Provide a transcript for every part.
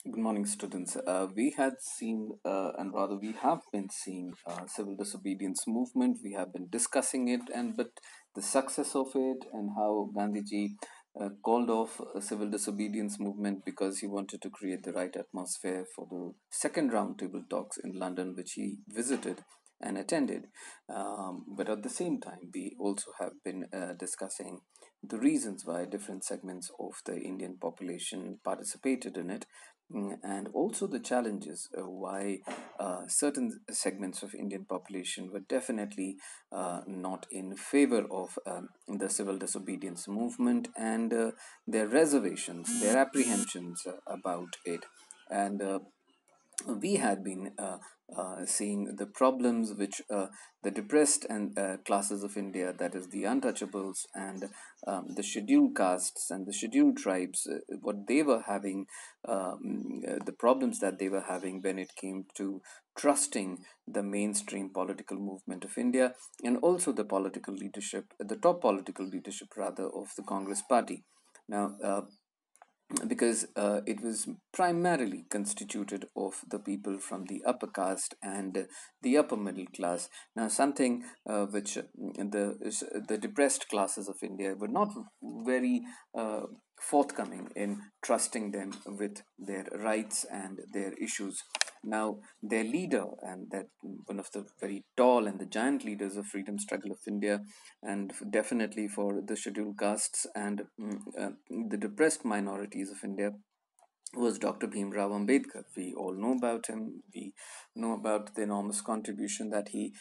Good morning, students. We had seen, and rather, we have been seeing civil disobedience movement. We have been discussing it, and but the success of it, and how Gandhiji called off a civil disobedience movement because he wanted to create the right atmosphere for the second roundtable talks in London, which he visited and attended. But at the same time, we also have been discussing the reasons why different segments of the Indian population participated in it, and also the challenges why certain segments of Indian population were definitely not in favor of the civil disobedience movement, and their reservations, their apprehensions about it. And we had been seeing the problems which the depressed and classes of India, that is the untouchables and the scheduled castes and the scheduled tribes, what they were having, the problems that they were having when it came to trusting the mainstream political movement of India, and also the political leadership, the top political leadership rather, of the Congress party. Now, because it was primarily constituted of the people from the upper caste and the upper middle class. Now, something which the depressed classes of India were not very forthcoming in trusting them with their rights and their issues. Now, their leader, and that one of the very tall and the giant leaders of freedom struggle of India, and definitely for the scheduled castes and the depressed minorities of India, was Dr. Bhimrao Ambedkar. We all know about him. We know about the enormous contribution that he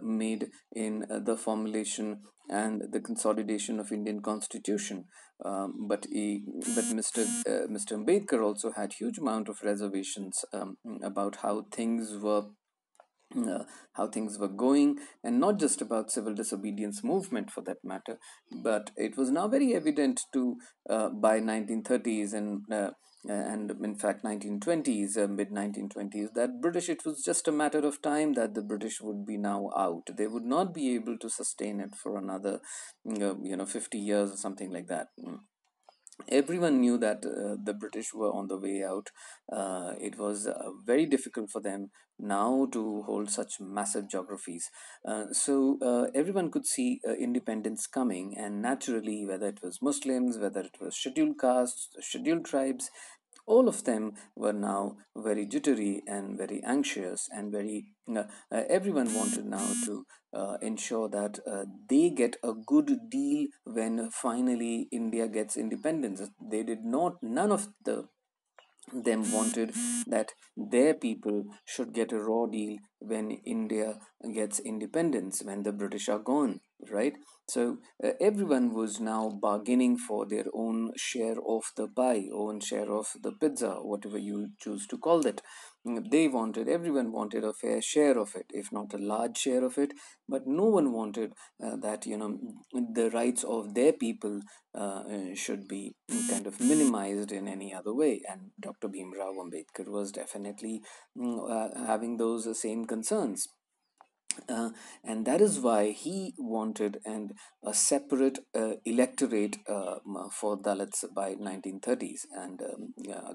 made in the formulation and the consolidation of Indian Constitution. Mr. Ambedkar also had huge amount of reservations about how things were going, and not just about civil disobedience movement for that matter. But it was now very evident to by 1930s and in fact 1920s, mid 1920s, that British, it was just a matter of time that the British would be now out. They would not be able to sustain it for another 50 years or something like that. Everyone knew that the British were on the way out. It was very difficult for them now to hold such massive geographies. So everyone could see independence coming, and naturally, whether it was Muslims, whether it was scheduled castes, scheduled tribes, all of them were now very jittery and very anxious and very everyone wanted now to ensure that they get a good deal when finally India gets independence. They did not, none of them wanted that their people should get a raw deal when India gets independence, when the British are gone, right? So everyone was now bargaining for their own share of the pie, own share of the pizza, whatever you choose to call it. Everyone wanted a fair share of it, if not a large share of it, but no one wanted that, the rights of their people should be kind of minimized in any other way. And Dr. Bhimrao Ambedkar was definitely having those same concerns. And that is why he wanted a separate electorate for Dalits by 1930s, and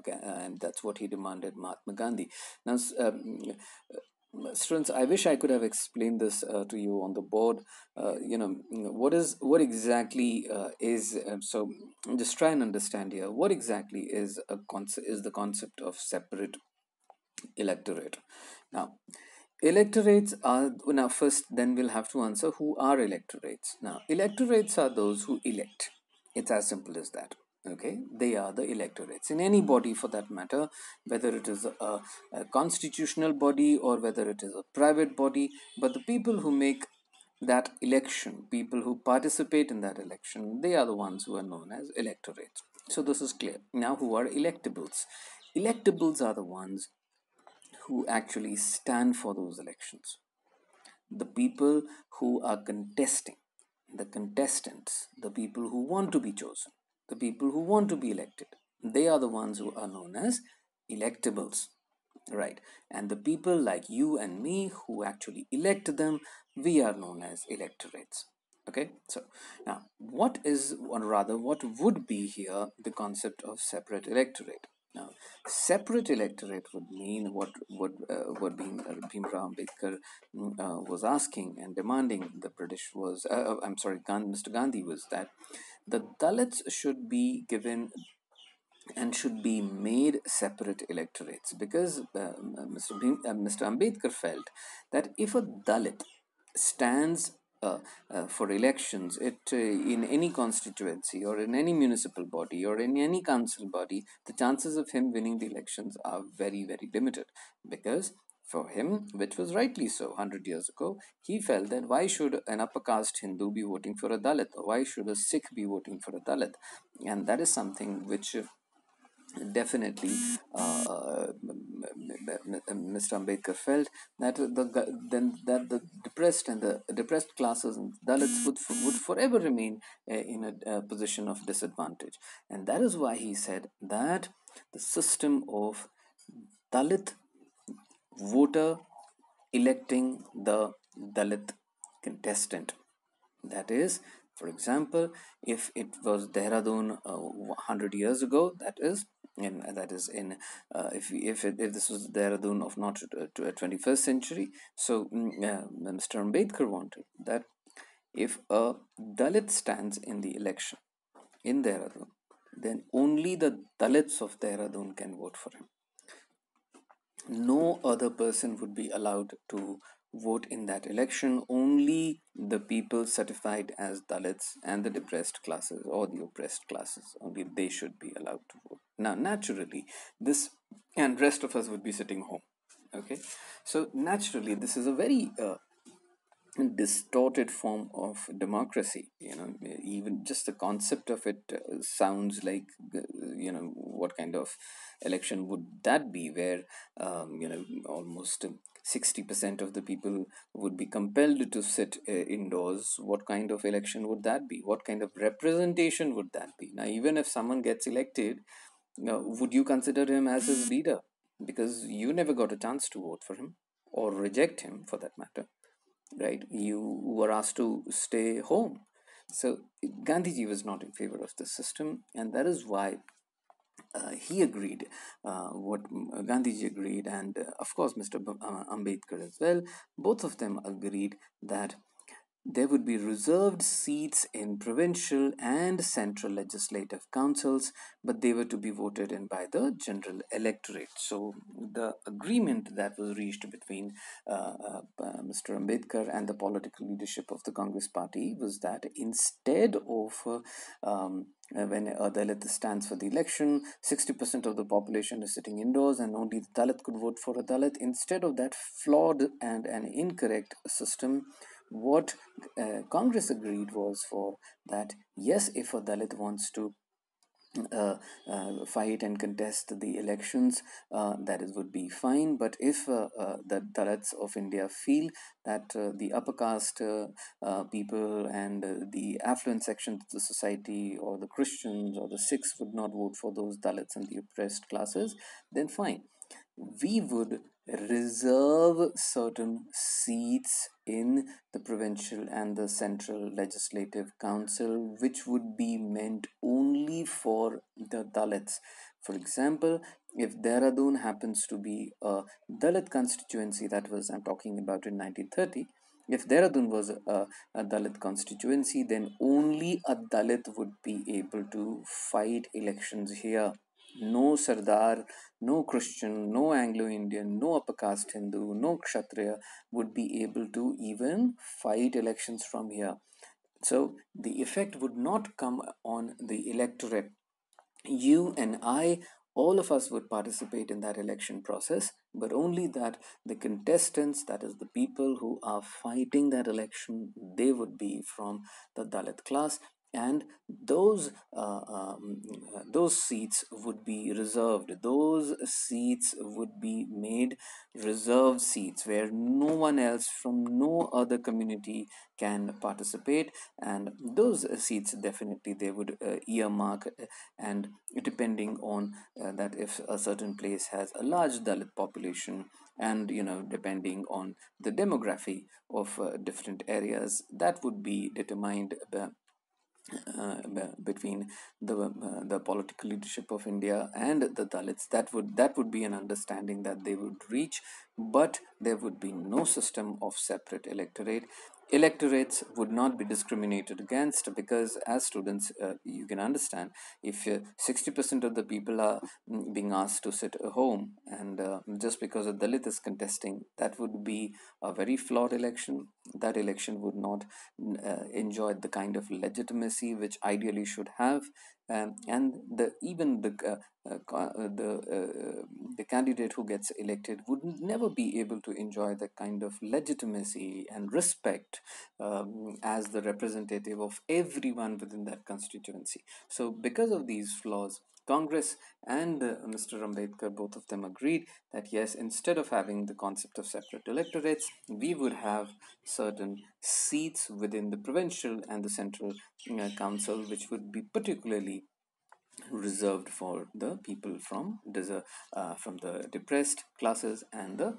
and that's what he demanded Mahatma Gandhi. Now, students, I wish I could have explained this to you on the board. What exactly is so. Just try and understand here. What exactly is the concept of separate electorate? Now, electorates are, now first, then we'll have to answer who are electorates. Now, electorates are those who elect. It's as simple as that. Okay, they are the electorates in any body for that matter, whether it is a constitutional body or whether it is a private body. But the people who make that election, people who participate in that election, they are the ones who are known as electorates. So this is clear. Now, who are electables? Electables are the ones who actually stand for those elections. The people who are contesting, the contestants, the people who want to be chosen, the people who want to be elected, they are the ones who are known as electables. Right. And the people like you and me who actually elect them, we are known as electorates. Okay. So now, what is, or rather, what would be here the concept of separate electorate? Now, separate electorate would mean what Bhimrao Ambedkar was asking and demanding the British was, I'm sorry, Mr. Gandhi was that the Dalits should be given and should be made separate electorates because Mr. Ambedkar felt that if a Dalit stands for elections in any constituency or in any municipal body or in any council body, the chances of him winning the elections are very, very limited because for him, which was rightly so 100 years ago, he felt that why should an upper caste Hindu be voting for a Dalit? Or why should a Sikh be voting for a Dalit? And that is something which definitely Mr. Ambedkar felt that the depressed and the depressed classes and Dalits would forever remain in a position of disadvantage, and that is why he said that the system of Dalit voter electing the Dalit contestant, that is, for example, if it was Dehradun 100 years ago, if this was Dehradun of not to a 21st century, so Mr. Ambedkar wanted that if a Dalit stands in the election in Dehradun, then only the Dalits of Dehradun can vote for him. No other person would be allowed to vote in that election. Only the people certified as Dalits and the depressed classes or the oppressed classes, only they should be allowed to vote. Now, naturally, this and rest of us would be sitting home. Okay, so naturally, this is a very distorted form of democracy. Even just the concept of it sounds like, what kind of election would that be, where almost 60% of the people would be compelled to sit indoors. What kind of election would that be? What kind of representation would that be? Now, even if someone gets elected, would you consider him as his leader? Because you never got a chance to vote for him or reject him for that matter, right? You were asked to stay home. So Gandhiji was not in favor of the system, and that is why he agreed. What Gandhiji agreed, and of course Mr. Ambedkar as well. Both of them agreed that there would be reserved seats in provincial and central legislative councils, but they were to be voted in by the general electorate. So, the agreement that was reached between Mr. Ambedkar and the political leadership of the Congress party was that instead of when a Dalit stands for the election, 60% of the population is sitting indoors and only the Dalit could vote for a Dalit. Instead of that flawed and an incorrect system, what Congress agreed was for that, yes, if a Dalit wants to fight and contest the elections, that is would be fine. But if the Dalits of India feel that the upper caste people and the affluent sections of the society, or the Christians or the Sikhs, would not vote for those Dalits and the oppressed classes, then fine, we would reserve certain seats in the provincial and the central legislative council, which would be meant only for the Dalits. For example, if Dehradun happens to be a Dalit constituency, that was, I'm talking about in 1930, if Dehradun was a Dalit constituency, then only a Dalit would be able to fight elections here. No Sardar, no Christian, no Anglo Indian, no upper caste Hindu, no Kshatriya would be able to even fight elections from here. So the effect would not come on the electorate. You and I, all of us would participate in that election process, but only that the contestants, that is the people who are fighting that election, they would be from the Dalit class, and those seats would be reserved. Those seats would be made reserved seats where no one else from no other community can participate, and those seats definitely they would earmark, and depending on that, if a certain place has a large Dalit population, and depending on the demography of different areas, that would be determined between the political leadership of India and the Dalits. That would be an understanding that they would reach, but there would be no system of separate electorate. Electorates would not be discriminated against, because as students, you can understand, if 60% of the people are being asked to sit at home, and just because a Dalit is contesting, that would be a very flawed election. That election would not enjoy the kind of legitimacy which ideally should have, and the candidate who gets elected would never be able to enjoy the kind of legitimacy and respect as the representative of everyone within that constituency. So because of these flaws, Congress and Mr. Ambedkar, both of them agreed that yes, instead of having the concept of separate electorates, we would have certain seats within the provincial and the central council, which would be particularly reserved for the people from the depressed classes and the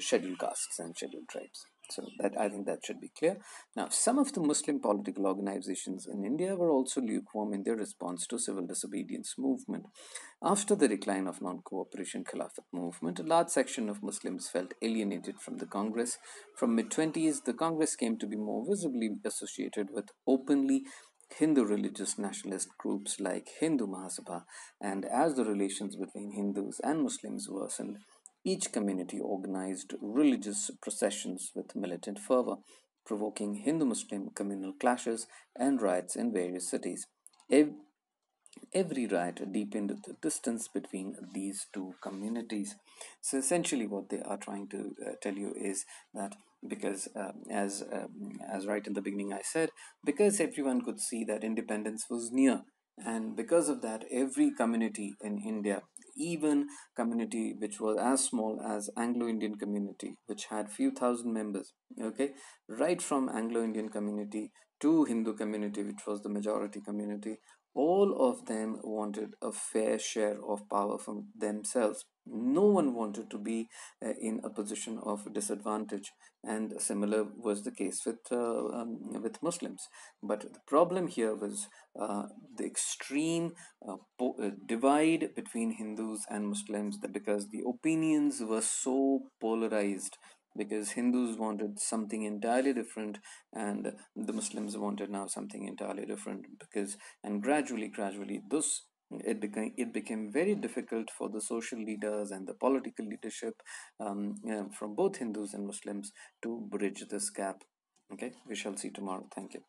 scheduled castes and scheduled tribes. So that, I think, that should be clear. Now, some of the Muslim political organizations in India were also lukewarm in their response to civil disobedience movement. After the decline of non-cooperation Khilafat movement, a large section of Muslims felt alienated from the Congress. From mid-20s, the Congress came to be more visibly associated with openly Hindu religious nationalist groups like Hindu Mahasabha, and as the relations between Hindus and Muslims worsened, each community organized religious processions with militant fervor, provoking Hindu Muslim communal clashes and riots in various cities. Every riot deepened the distance between these two communities. So essentially, what they are trying to tell you is that, because as right in the beginning I said, because everyone could see that independence was near, and because of that, every community in India, even community which was as small as Anglo-Indian community, which had few thousand members, okay, right from Anglo-Indian community to Hindu community, which was the majority community, all of them wanted a fair share of power for themselves. No one wanted to be in a position of disadvantage, and similar was the case with Muslims. But the problem here was the extreme divide between Hindus and Muslims, that because the opinions were so polarized, because Hindus wanted something entirely different and the Muslims wanted now something entirely different. Because, and gradually this, it became very difficult for the social leaders and the political leadership, from both Hindus and Muslims, to bridge this gap. Okay, we shall see tomorrow. Thank you.